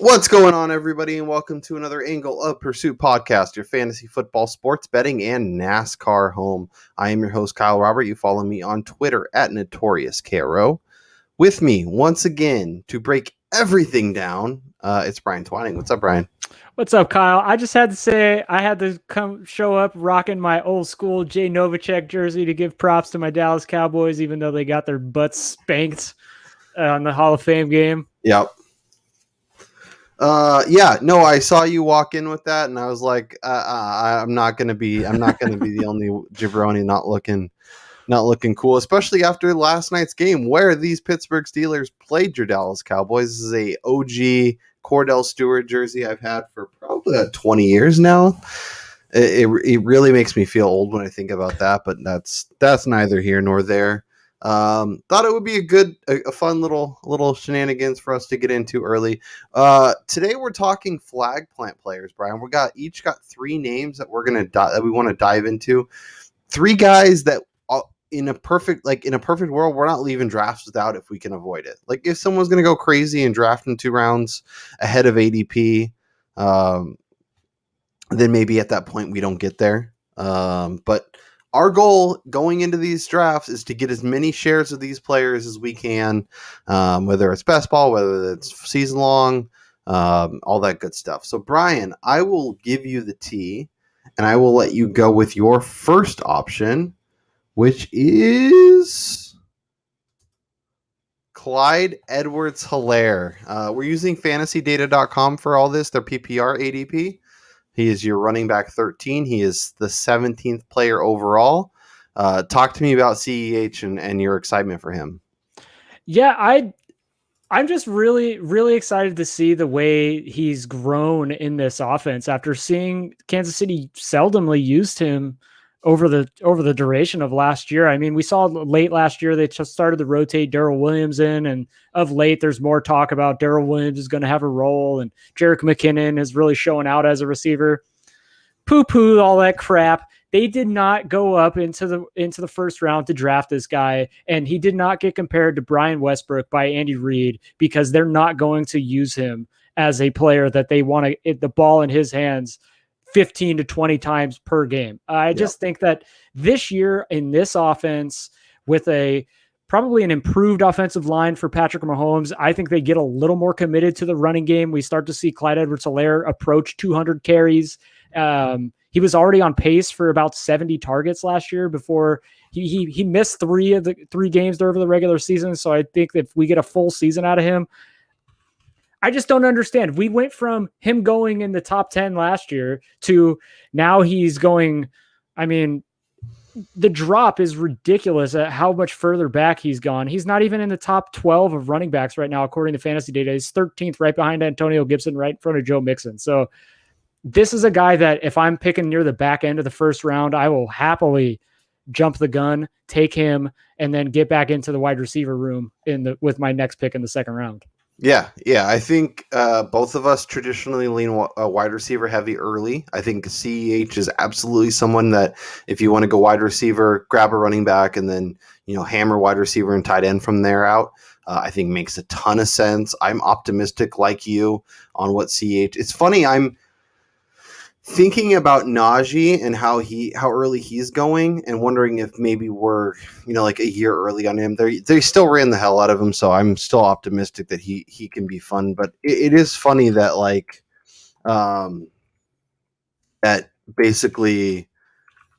What's going on, everybody, and welcome to another Angle of Pursuit podcast, your fantasy football, sports betting, and NASCAR home. I am your host, Kyle Robert. You follow me on Twitter at NotoriousCaro. With me, once again, to break everything down, it's Brian Twining. What's up, Brian? What's up, Kyle? I just had to say I had to come show up rocking my old school Jay Novacek jersey to give props to my Dallas Cowboys, even though they got their butts spanked on the Hall of Fame game. Yep. I saw you walk in with that, and I was like, I'm not gonna be the only jabroni not looking cool, especially after last night's game where these Pittsburgh Steelers played your Dallas Cowboys. This is a OG Cordell Stewart jersey I've had for probably 20 years now. It really makes me feel old when I think about that, but that's neither here nor there. Thought it would be a fun little shenanigans for us to get into early. Today we're talking flag plant players, Brian. Each got three names that that we want to dive into. Three guys that in a perfect world, we're not leaving drafts without if we can avoid it. Like if someone's going to go crazy and draft in 2 rounds ahead of ADP, then maybe at that point we don't get there. But our goal going into these drafts is to get as many shares of these players as we can, whether it's best ball, whether it's season long, all that good stuff. So, Brian, I will give you the tee, and I will let you go with your first option, which is Clyde EdwardsHelaire. We're using fantasydata.com for all this, their PPR ADP. He is your running back 13. He is the 17th player overall. Talk to me about CEH and your excitement for him. Yeah, I'm just really, really excited to see the way he's grown in this offense after seeing Kansas City seldomly used him over the duration of last year. I mean, we saw late last year they just started to rotate Darrell Williams in, and of late there's more talk about Darrell Williams is going to have a role, and Jerick McKinnon is really showing out as a receiver. Poo-poo all that crap. They did not go up into the first round to draft this guy, and he did not get compared to Brian Westbrook by Andy Reid because they're not going to use him as a player that they want to the ball in his hands 15 to 20 times per game. I just think that this year in this offense with probably an improved offensive line for Patrick Mahomes, I think they get a little more committed to the running game. We start to see Clyde Edwards-Helaire approach 200 carries. He was already on pace for about 70 targets last year before he missed 3 of the 3 games over the regular season. So I think that if we get a full season out of him, I just don't understand. We went from him going in the top 10 last year to now he's going. I mean, the drop is ridiculous at how much further back he's gone. He's not even in the top 12 of running backs right now, according to fantasy data. He's 13th right behind Antonio Gibson, right in front of Joe Mixon. So this is a guy that if I'm picking near the back end of the first round, I will happily jump the gun, take him, and then get back into the wide receiver room with my next pick in the second round. Yeah. I think both of us traditionally lean wide receiver heavy early. I think CEH is absolutely someone that if you want to go wide receiver, grab a running back, and then hammer wide receiver and tight end from there out. I think makes a ton of sense. I'm optimistic like you on what CEH. It's funny. I'm thinking about Najee and how early he's going, and wondering if maybe we're like a year early on him. They still ran the hell out of him, so I'm still optimistic that he can be fun. But it is funny that that basically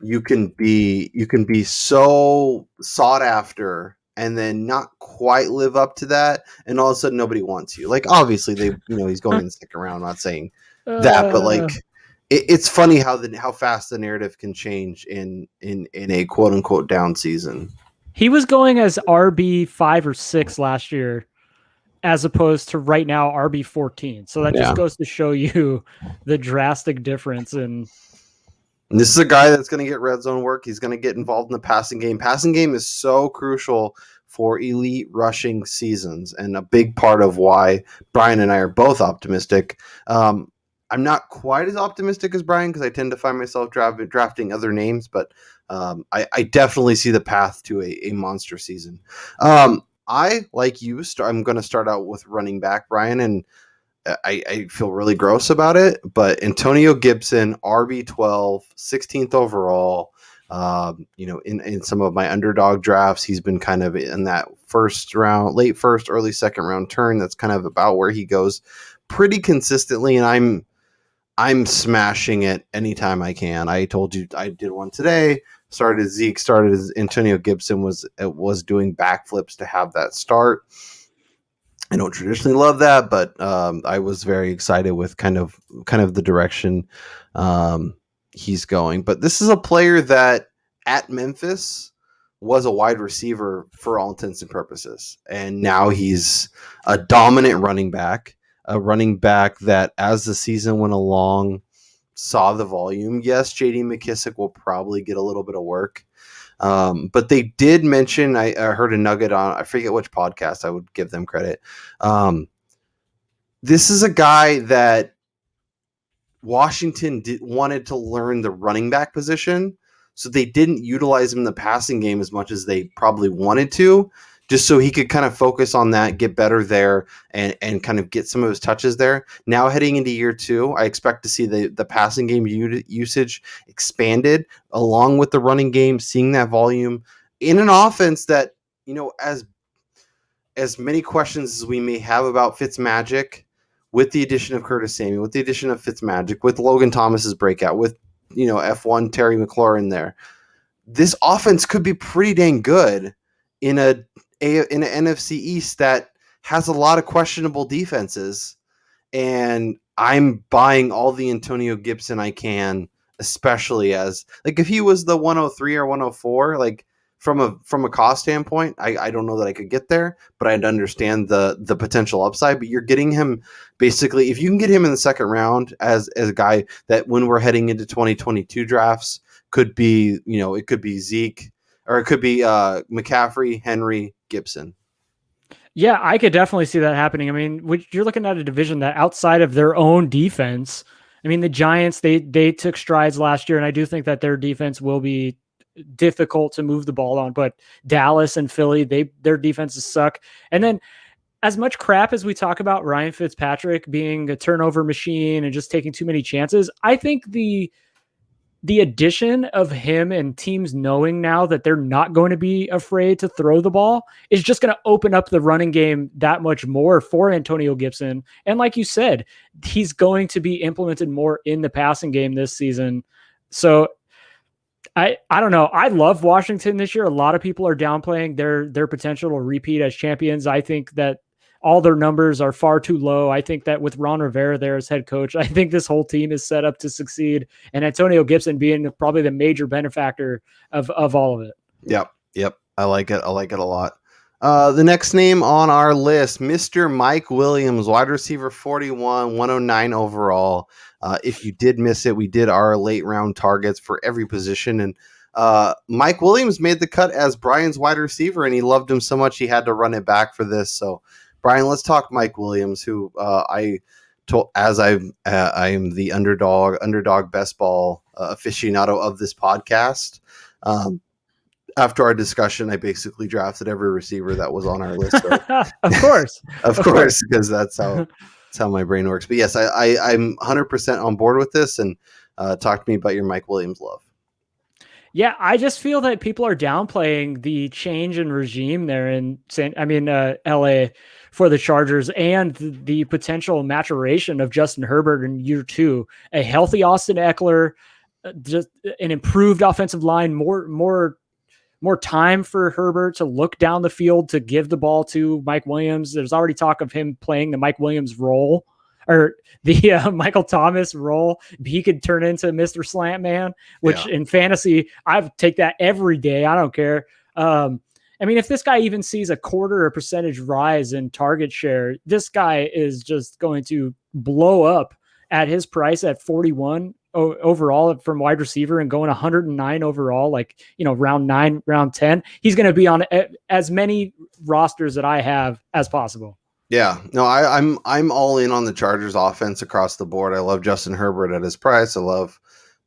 you can be so sought after and then not quite live up to that, and all of a sudden nobody wants you. Like obviously he's going in the second round. I'm not saying that, but it's funny how fast the narrative can change in a quote unquote down season. He was going as RB 5 or 6 last year, as opposed to right now RB 14. So that just goes to show you the drastic difference. And this is a guy that's going to get red zone work. He's going to get involved in the passing game. Passing game is so crucial for elite rushing seasons, and a big part of why Brian and I are both optimistic. I'm not quite as optimistic as Brian because I tend to find myself drafting other names, but I definitely see the path to a monster season. I, like you, I'm going to start out with running back, Brian, and I feel really gross about it, but Antonio Gibson, RB12, 16th overall. In some of my underdog drafts, he's been kind of in that first round, late first, early second round turn. That's kind of about where he goes pretty consistently, and I'm smashing it anytime I can. I told you I did one today. Started as Antonio Gibson was doing backflips to have that start. I don't traditionally love that, but I was very excited with kind of the direction he's going. But this is a player that at Memphis was a wide receiver for all intents and purposes, and now he's a dominant running back, a running back that as the season went along saw the volume. Yes, J.D. McKissick will probably get a little bit of work. But they did mention, I heard a nugget on, I forget which podcast, I would give them credit. This is a guy that Washington wanted to learn the running back position, so they didn't utilize him in the passing game as much as they probably wanted to, just so he could kind of focus on that, get better there, and kind of get some of his touches there. Now heading into year 2, I expect to see the passing game usage expanded along with the running game, seeing that volume in an offense that, as many questions as we may have about Fitzmagic, with the addition of Curtis Samuel, with the addition of Fitzmagic, with Logan Thomas's breakout, with F1 Terry McLaurin there, this offense could be pretty dang good in an NFC East that has a lot of questionable defenses. And I'm buying all the Antonio Gibson I can, especially as if he was the 103 or 104, from a cost standpoint, I don't know that I could get there, but I'd understand the potential upside. But you're getting him basically, if you can get him in the second round as a guy that when we're heading into 2022 drafts could be, it could be Zeke, or it could be McCaffrey, Henry, Gibson. Yeah, I could definitely see that happening. I mean, you're looking at a division that outside of their own defense, I mean, the Giants, they took strides last year, and I do think that their defense will be difficult to move the ball on, but Dallas and Philly, their defenses suck. And then as much crap as we talk about Ryan Fitzpatrick being a turnover machine and just taking too many chances, I think the addition of him and teams knowing now that they're not going to be afraid to throw the ball is just going to open up the running game that much more for Antonio Gibson. And like you said, he's going to be implemented more in the passing game this season. So I don't know. I love Washington this year. A lot of people are downplaying their potential to repeat as champions. I think that all their numbers are far too low. I think that with Ron Rivera there as head coach, I think this whole team is set up to succeed, and Antonio Gibson being probably the major benefactor of all of it. Yep. I like it. I like it a lot. The next name on our list, Mr. Mike Williams, wide receiver 41, 109 overall. If you did miss it, we did our late round targets for every position, and Mike Williams made the cut as Brian's wide receiver, and he loved him so much he had to run it back for this. So, Brian, let's talk Mike Williams, who I am the underdog best ball aficionado of this podcast. After our discussion, I basically drafted every receiver that was on our list. Of course, because that's how my brain works. But yes, I'm 100% on board with this. And talk to me about your Mike Williams love. Yeah, I just feel that people are downplaying the change in regime there in LA for the Chargers and the potential maturation of Justin Herbert in year 2. A healthy Austin Eckler, just an improved offensive line, more time for Herbert to look down the field, to give the ball to Mike Williams. There's already talk of him playing the Mike Williams role, or the Michael Thomas role. He could turn into Mr. Slant Man, which in fantasy, I take that every day. I don't care. If this guy even sees a 0.25% rise in target share, this guy is just going to blow up at his price at 41 overall from wide receiver and going 109 overall, round 9, round 10. He's going to be on as many rosters that I have as possible. Yeah, no, I'm all in on the Chargers offense across the board. I love Justin Herbert at his price. I love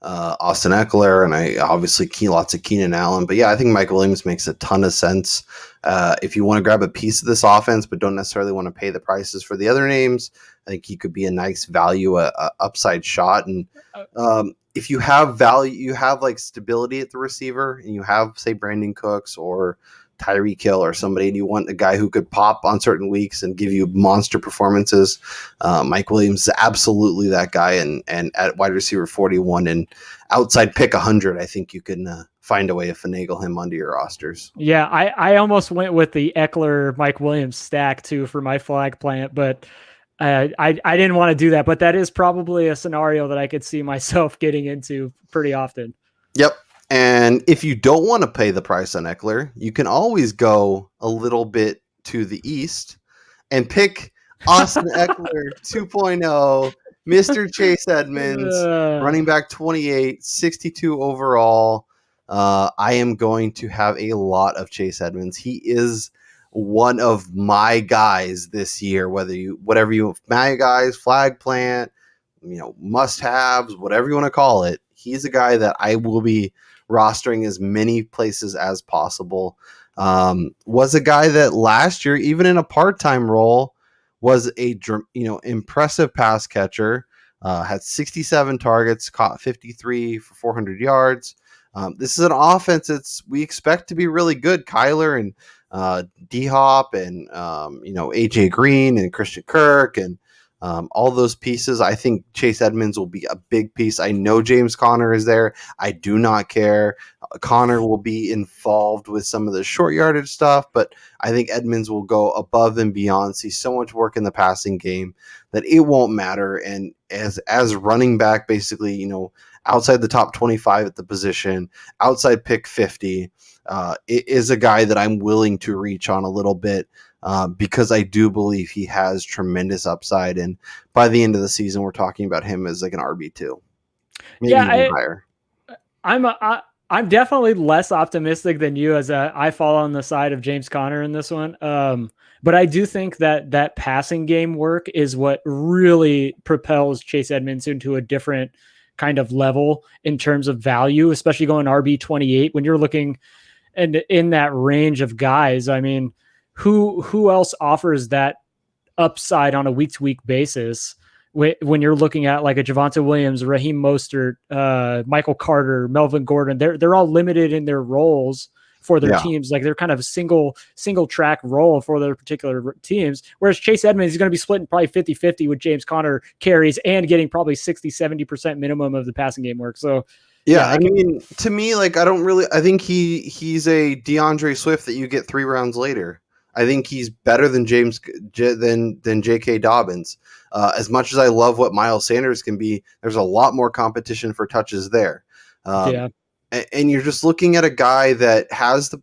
Austin Eckler, and I obviously lots of Keenan Allen. But yeah, I think Mike Williams makes a ton of sense. If you want to grab a piece of this offense, but don't necessarily want to pay the prices for the other names, I think he could be a nice value, upside shot. And if you have value, you have like stability at the receiver, and you have, say, Brandon Cooks or Tyreek Hill or somebody, and you want a guy who could pop on certain weeks and give you monster performances. Mike Williams is absolutely that guy, and at wide receiver 41 and outside pick 100, I think you can find a way to finagle him onto your rosters. Yeah, I almost went with the Eckler Mike Williams stack too for my flag plant, but I didn't want to do that. But that is probably a scenario that I could see myself getting into pretty often. Yep. And if you don't want to pay the price on Eckler, you can always go a little bit to the east and pick Austin Eckler 2.0, Mr. Chase Edmonds, running back 28, 62 overall. I am going to have a lot of Chase Edmonds. He is one of my guys this year, whatever you my guys, flag plant, must-haves, whatever you want to call it. He's a guy that I will be rostering as many places as possible. Was a guy that last year, even in a part-time role, was a impressive pass catcher. Had 67 targets, caught 53 for 400 yards. This is an offense we expect to be really good. Kyler and D-Hop and AJ Green and Christian Kirk and all those pieces. I think Chase Edmonds will be a big piece. I know James Conner is there. I do not care. Conner will be involved with some of the short yardage stuff, but I think Edmonds will go above and beyond, see so much work in the passing game that it won't matter. And as running back, basically, outside the top 25 at the position, outside pick 50, it is a guy that I'm willing to reach on a little bit. Because I do believe he has tremendous upside, and by the end of the season, we're talking about him as like an RB2, maybe even higher. I'm definitely less optimistic than you, as I fall on the side of James Conner in this one. But I do think that passing game work is what really propels Chase Edmonds into a different kind of level in terms of value, especially going RB28 when you're looking and in that range of guys. I mean, who else offers that upside on a week-to-week basis when you're looking at like a Javonte Williams, Raheem Mostert, Michael Carter, Melvin Gordon? They're all limited in their roles for their teams. Like they're kind of single track role for their particular teams. Whereas Chase Edmonds is going to be splitting probably 50-50 with James Conner carries and getting probably 60-70% minimum of the passing game work. So yeah, I mean, to me, like, I think he's a DeAndre Swift that you get 3 rounds later. I think he's better than than J.K. Dobbins. As much as I love what Miles Sanders can be, there's a lot more competition for touches there. And you're just looking at a guy that has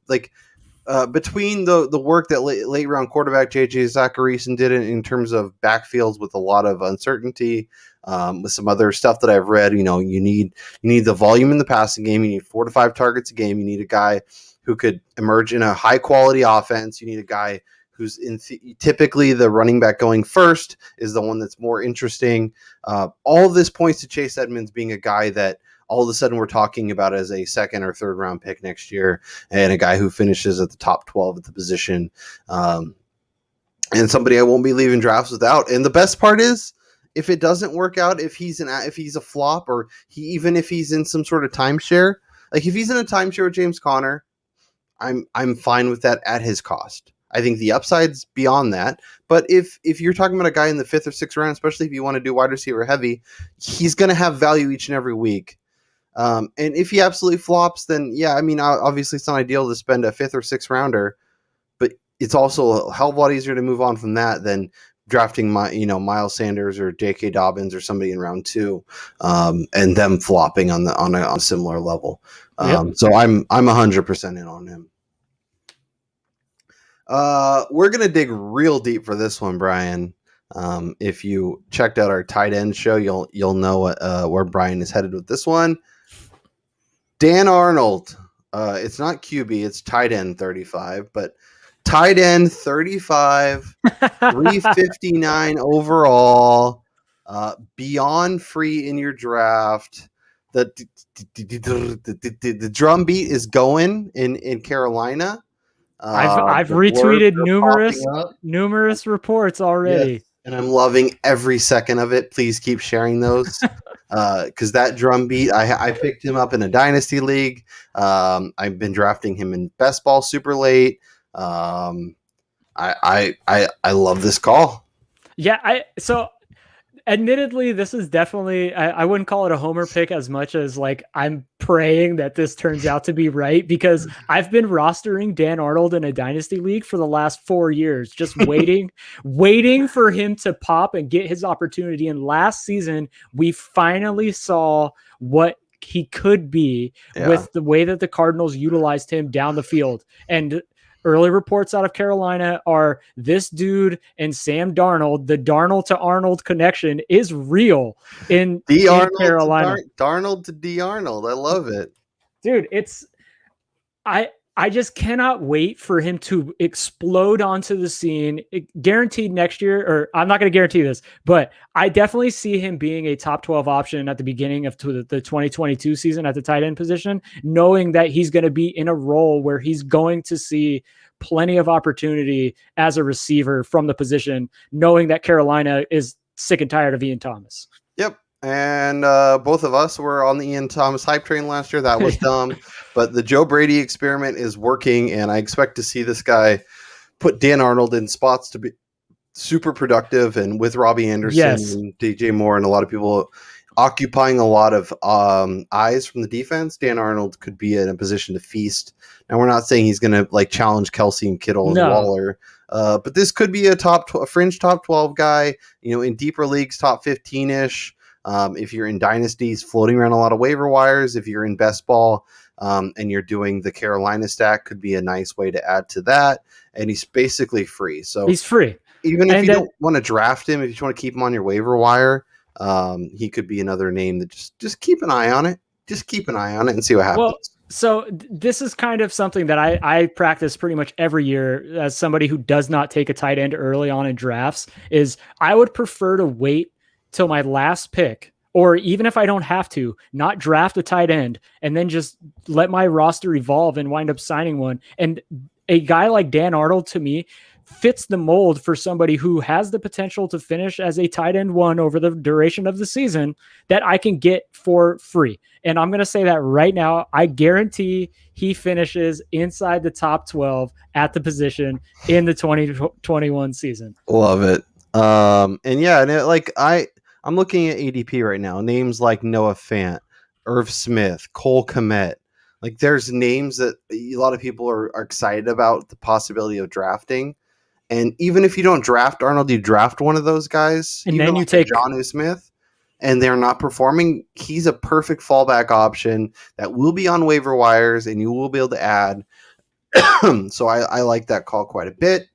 between the work that late round quarterback J.J. Zacharyson did in terms of backfields with a lot of uncertainty, with some other stuff that I've read. You need the volume in the passing game. You need 4 to 5 targets a game. You need a guy who could emerge in a high quality offense. You need a guy who's typically the running back going first is the one that's more interesting. All of this points to Chase Edmonds being a guy that all of a sudden we're talking about as a 2nd or 3rd round pick next year, and a guy who finishes at the top 12 at the position. And somebody I won't be leaving drafts without. And the best part is, if it doesn't work out, if he's a flop, or even if he's in some sort of timeshare, like if he's in a timeshare with James Conner, I'm fine with that at his cost. I think the upside's beyond that. But if you're talking about a guy in the 5th or 6th round, especially if you want to do wide receiver heavy, he's going to have value each and every week. And if he absolutely flops, then yeah, I mean, obviously it's not ideal to spend a 5th or 6th rounder, but it's also a hell of a lot easier to move on from that than drafting Miles Sanders or J.K. Dobbins or somebody in round 2, and them flopping on a similar level. So I'm 100% in on him. We're gonna dig real deep for this one, Brian. If you checked out our tight end show, you'll know where Brian is headed with this one. Dan Arnold. It's not QB, it's tight end 35, but tight end 35, 359 overall, beyond free in your draft. the drum beat is going in Carolina. I've The words retweeted are popping up. numerous reports Yes, already. and I'm loving every second of it. Please keep sharing those. Because that drum beat, I picked him up in a dynasty league. I've been drafting him in best ball super late. I love this call. Yeah, so admittedly, this is definitely, I wouldn't call it a homer pick as much as like I'm praying that this turns out to be right, because I've been rostering Dan Arnold in a dynasty league for the last 4 years, just waiting for him to pop and get his opportunity. And last season, we finally saw what he could be with the way that the Cardinals utilized him down the field. And early reports out of Carolina are this dude and Sam Darnold, the Darnold to Arnold connection is real in Carolina. Darnold to D Arnold. I love it. Dude, I just cannot wait for him to explode onto the scene. Guaranteed next year, or I'm not going to guarantee this, but I definitely see him being a top 12 option at the beginning of the 2022 season at the tight end position, knowing that he's going to be in a role where he's going to see plenty of opportunity as a receiver from the position, knowing that Carolina is sick and tired of Ian Thomas. Yep. And both of us were on the Ian Thomas hype train last year. That was dumb. But the Joe Brady experiment is working, and I expect to see this guy put Dan Arnold in spots to be super productive. And with Robbie Anderson and DJ Moore and a lot of people occupying a lot of eyes from the defense, Dan Arnold could be in a position to feast. Now, we're not saying he's going to like challenge Kelsey and Kittle and Waller, but this could be a fringe top 12 guy, in deeper leagues, top 15-ish. If you're in dynasties, floating around a lot of waiver wires. If you're in best ball and you're doing the Carolina stack, could be a nice way to add to that. And he's basically free. So he's free. Even if you don't want to draft him, if you just want to keep him on your waiver wire, he could be another name that just keep an eye on it. Just keep an eye on it and see what happens. Well, so this is kind of something that I practice pretty much every year as somebody who does not take a tight end early on in drafts. Is I would prefer to wait till my last pick, or even if I don't have to, not draft a tight end and then just let my roster evolve and wind up signing one. And a guy like Dan Arnold, to me, fits the mold for somebody who has the potential to finish as a tight end one over the duration of the season that I can get for free. And I'm going to say that right now, I guarantee he finishes inside the top 12 at the position in the 2021 season. Love it. I'm looking at ADP right now. Names like Noah Fant, Irv Smith, Cole Kmet. Like, there's names that a lot of people are excited about the possibility of drafting. And even if you don't draft Arnold, you draft one of those guys. And then you take Jonnu Smith, and they're not performing. He's a perfect fallback option that will be on waiver wires, and you will be able to add. So I like that call quite a bit.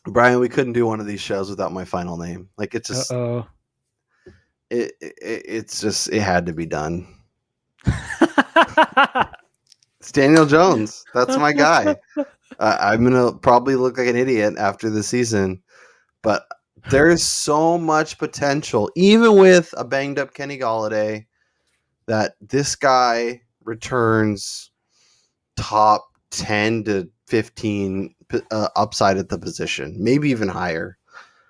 Brian, we couldn't do one of these shows without my final name. Like, it's just, it's just, it had to be done. It's Daniel Jones. That's my guy. I'm going to probably look like an idiot after the season, but there's so much potential, even with a banged up Kenny Golladay, that this guy returns top 10 to 15 upside at the position, maybe even higher.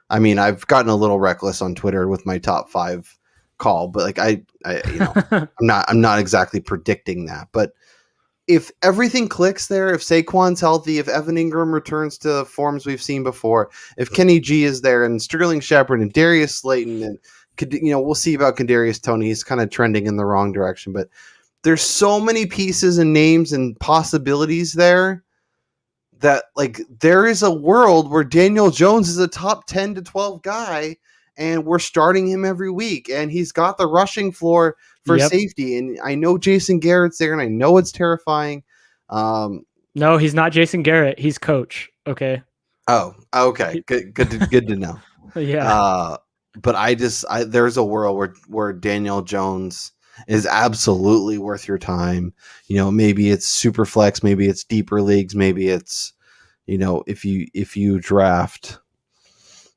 I mean, I've gotten a little reckless on Twitter with my top 5 call, but like I'm not exactly predicting that. But if everything clicks there, if Saquon's healthy, if Evan Ingram returns to forms we've seen before, if Kenny G is there, and Sterling Shepard and Darius Slayton, and we'll see about Kadarius Toney. He's kind of trending in the wrong direction, but there's so many pieces and names and possibilities there that, like, there is a world where Daniel Jones is a top 10 to 12 guy, and we're starting him every week, and he's got the rushing floor for safety. And I know Jason Garrett's there, and I know it's terrifying. No, he's not Jason Garrett. He's coach. Okay. Oh, okay. Good to know. Yeah. But there's a world where Daniel Jones is absolutely worth your time. Maybe it's super flex, maybe it's deeper leagues, maybe it's, if you draft.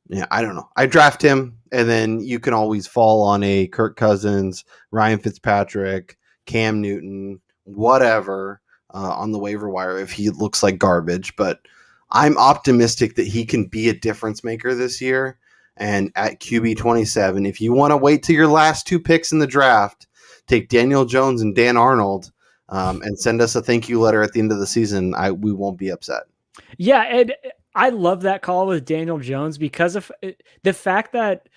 Yeah, I don't know. I draft him. And then you can always fall on a Kirk Cousins, Ryan Fitzpatrick, Cam Newton, whatever on the waiver wire if he looks like garbage. But I'm optimistic that he can be a difference maker this year. And at QB 27, if you want to wait till your last 2 picks in the draft, take Daniel Jones and Dan Arnold and send us a thank you letter at the end of the season. We won't be upset. Yeah, and I love that call with Daniel Jones because of the fact that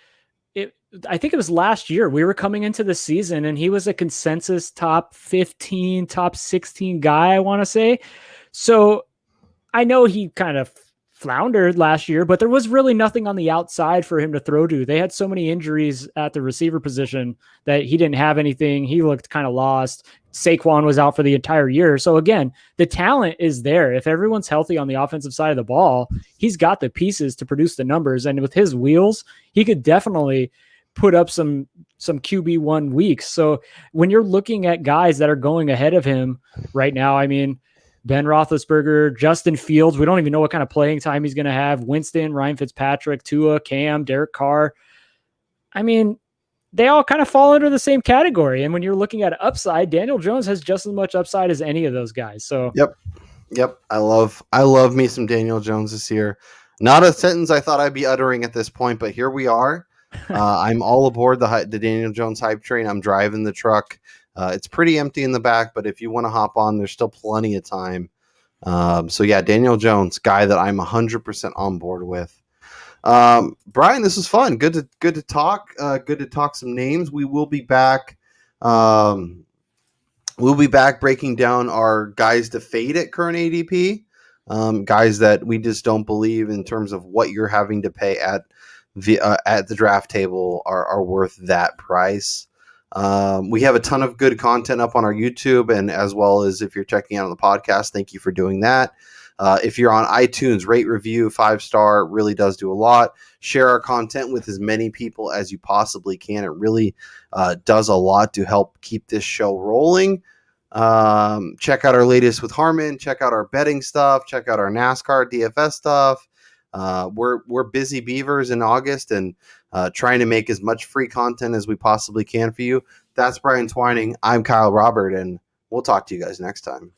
I think it was last year we were coming into the season and he was a consensus top 15, top 16 guy, I want to say. So I know he kind of floundered last year, but there was really nothing on the outside for him to throw to. They had so many injuries at the receiver position that he didn't have anything. He looked kind of lost. Saquon was out for the entire year. So again, the talent is there. If everyone's healthy on the offensive side of the ball, he's got the pieces to produce the numbers. And with his wheels, he could definitely put up some QB1 weeks. So when you're looking at guys that are going ahead of him right now, I mean, Ben Roethlisberger, Justin Fields, we don't even know what kind of playing time he's going to have. Winston, Ryan Fitzpatrick, Tua, Cam, Derek Carr. I mean, they all kind of fall under the same category. And when you're looking at upside, Daniel Jones has just as much upside as any of those guys. So Yep. I love me some Daniel Jones this year. Not a sentence I thought I'd be uttering at this point, but here we are. I'm all aboard the Daniel Jones hype train. I'm driving the truck. It's pretty empty in the back, but if you want to hop on, there's still plenty of time. So yeah, Daniel Jones, guy that I'm 100% on board with. Brian, this was fun. Good to talk. Good to talk some names. We will be back. We'll be back breaking down our guys to fade at current ADP. Guys that we just don't believe in terms of what you're having to pay at the draft table are worth that price. We have a ton of good content up on our YouTube, and as well as if you're checking out on the podcast, thank you for doing that. If you're on iTunes, rate, review, 5-star, really does do a lot. Share our content with as many people as you possibly can. It really does a lot to help keep this show rolling. Check out our latest with Harmon. Check out our betting stuff. Check out our NASCAR DFS stuff. We're busy beavers in August and trying to make as much free content as we possibly can for you. That's Brian Twining. I'm Kyle Robert, and we'll talk to you guys next time.